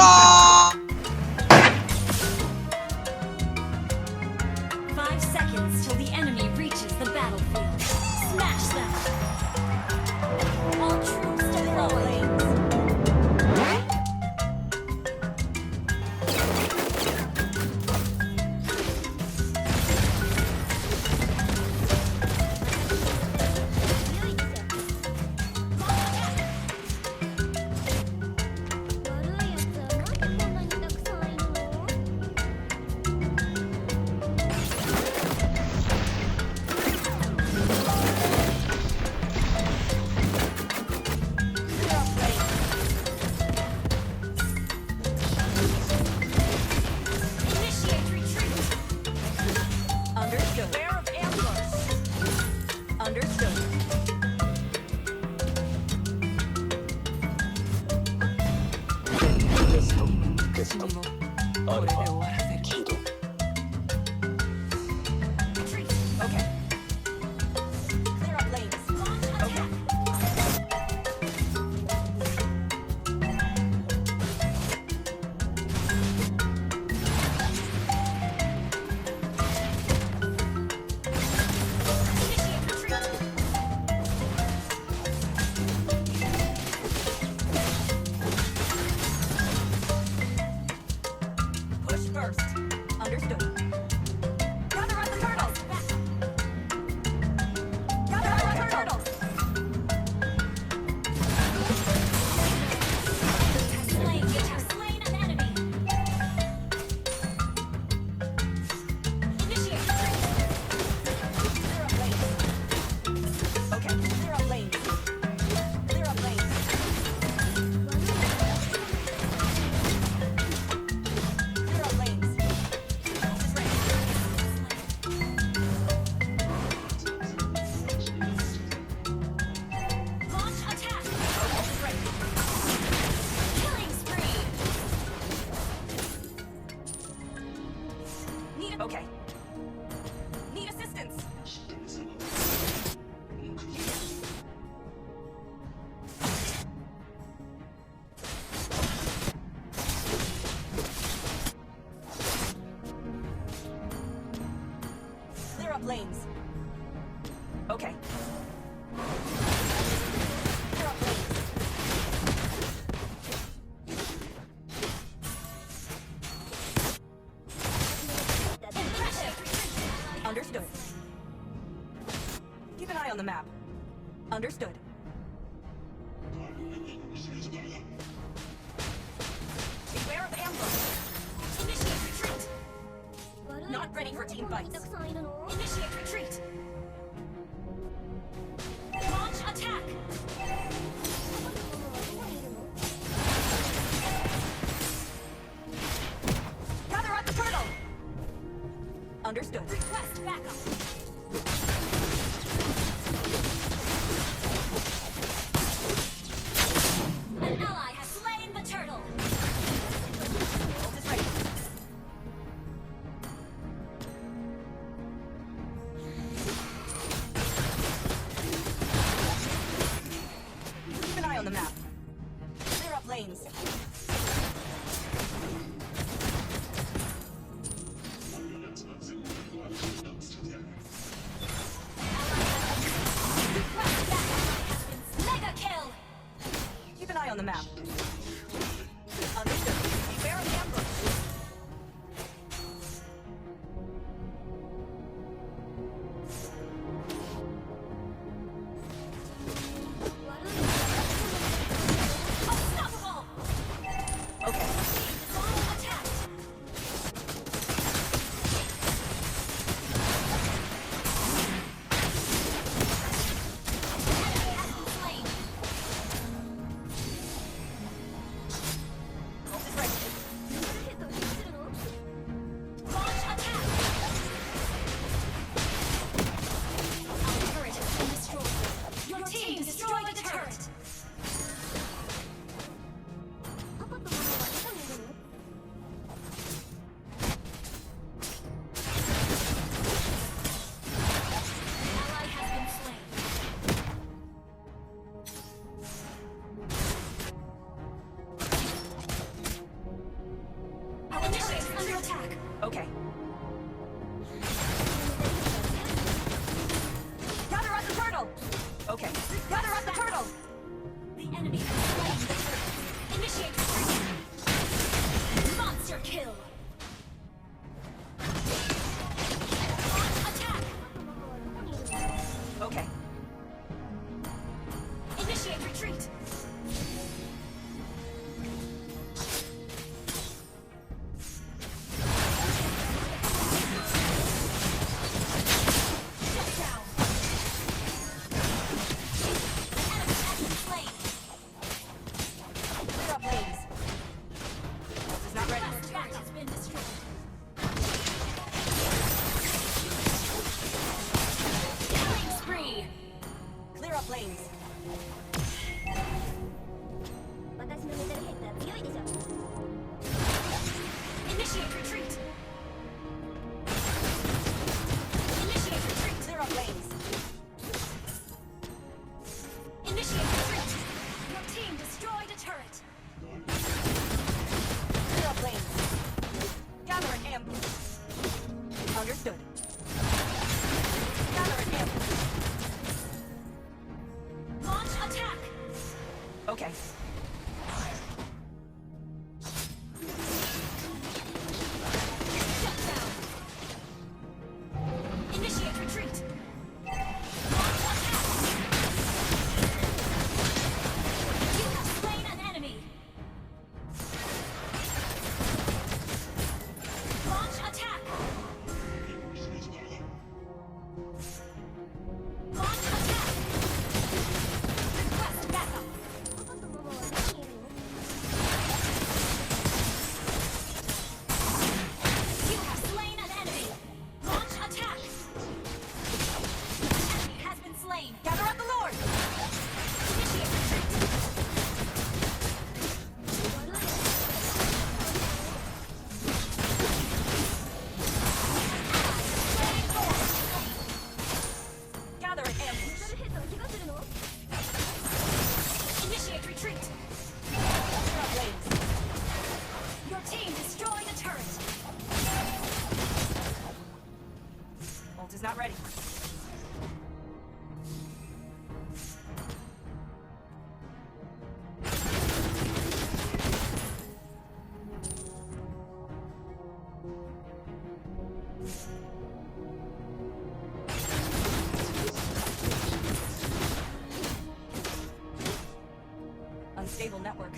죽었다. 5 seconds till the enemy reaches the battlefield. Smash them! All troops deployed. Initiate retreat. Understood. Beware of ambush. Understood. Retreat. Okay. Clear up lanes. Launch attack. Initiate retreat. Push first. Understood. Gather up the turtles. Gather up the turtles. Slain. You have slain an enemy. Initiate retreat. Clear up lanes. Okay. Clear up lanes. Clear up lanes. Clear up lanes. Ult is ready. Launch attack. Ult is ready. Killing spree. Need okay. Need assistance. Clear up lanes. Okay. Clear up lanes. Impressive. Understood. Keep an eye on the map. Understood. Beware of ambush. Initiate retreat. Not ready for team fights. Initiate retreat. Launch attack. Gather up the turtle. Understood. Request backup. An ally has slain the turtle. Ult is ready. Keep an eye on the map. Clear up lanes. Okay. Gather up the turtle! The enemy has slain the turtle. Initiate retreat. Monster kill! Attack! Okay. Initiate retreat! Flames. Initiate retreat. Initiate retreat. Clear up flames. Initiate retreat. Your team destroyed a turret. Clear up flames. Gather an ambush. Understood. Gather an ambush. Okay. Shut down. Initiate retreat. Launch attack. You have slain an enemy. Launch attack. Launch attack. Request backup. Gather up the Lord! Initiate retreat! Gather an ambush! Initiate retreat! Your team destroyed a turret! Ult is not ready. Unstable network.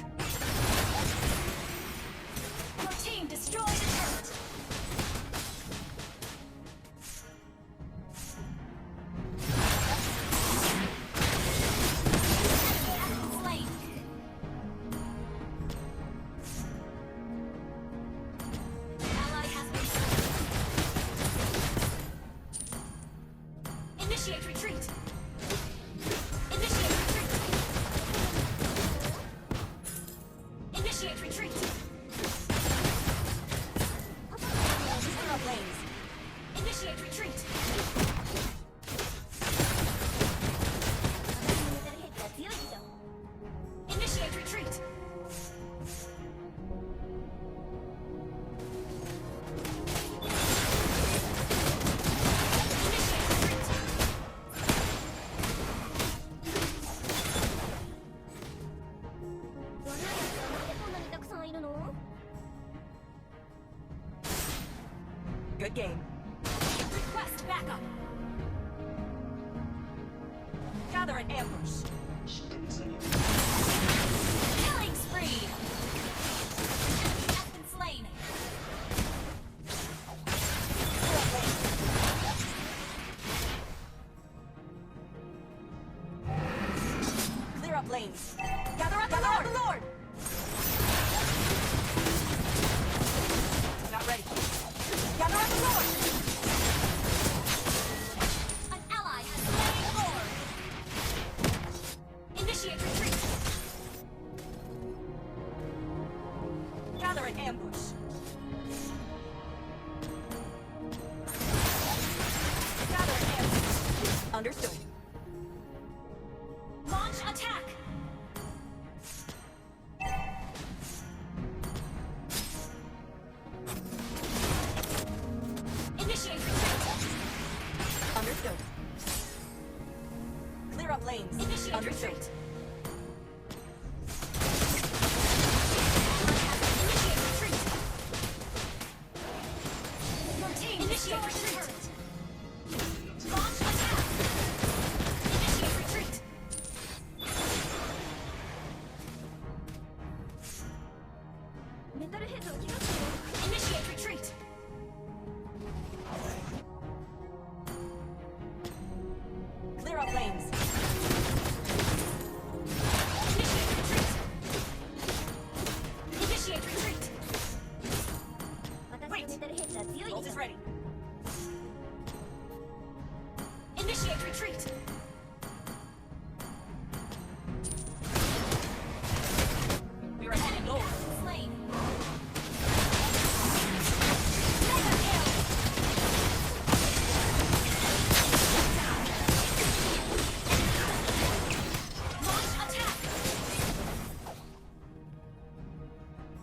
Your team destroyed the turret. Slain. Ally has been slain. Initiate retreat. Initiate retreat. Initiate retreat. Zero flames. Initiate retreat. Initiate retreat. Good game. Request backup. Gather an ambush. Killing spree. Enemy has been slain. Clear up lanes. Gather up the Lord! Not ready. Gather up the Lord! An ally has slain Lord! Initiate retreat! Gather an ambush! Gather an ambush! Understood. Launch attack! Initiate retreat! Understood. Clear up flames. Initiate retreat. Initiate retreat. Your team initiate retreat. Launch attack. Initiate retreat. Initiate retreat. Clear up lanes. Initiate retreat. Initiate retreat. Wait. Ult is ready. Initiate retreat. We are heading north. Slain. Mega kill. Launch attack.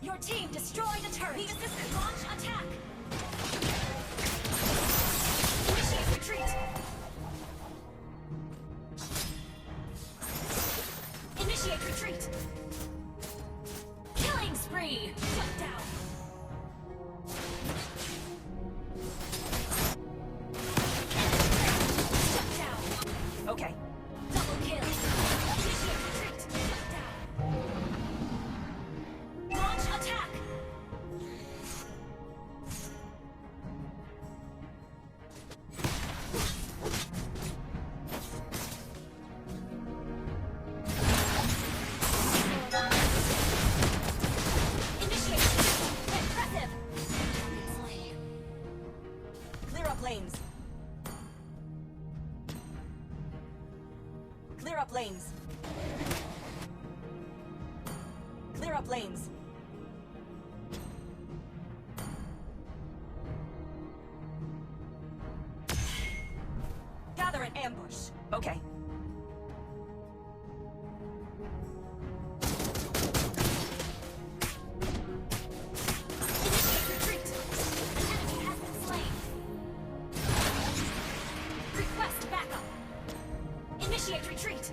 Your team destroyed a turret. Need assistance. Launch attack. Initiate retreat. Initiate retreat. Killing spree. Shut down. Shut down. Okay. Double kill. Initiate retreat. Shut down. Launch attack. Initiate. Impressive. Clear up lanes. Clear up lanes. Clear up lanes. Gather an ambush. Okay. Initiate retreat. An enemy has been slain. Request backup. Initiate retreat.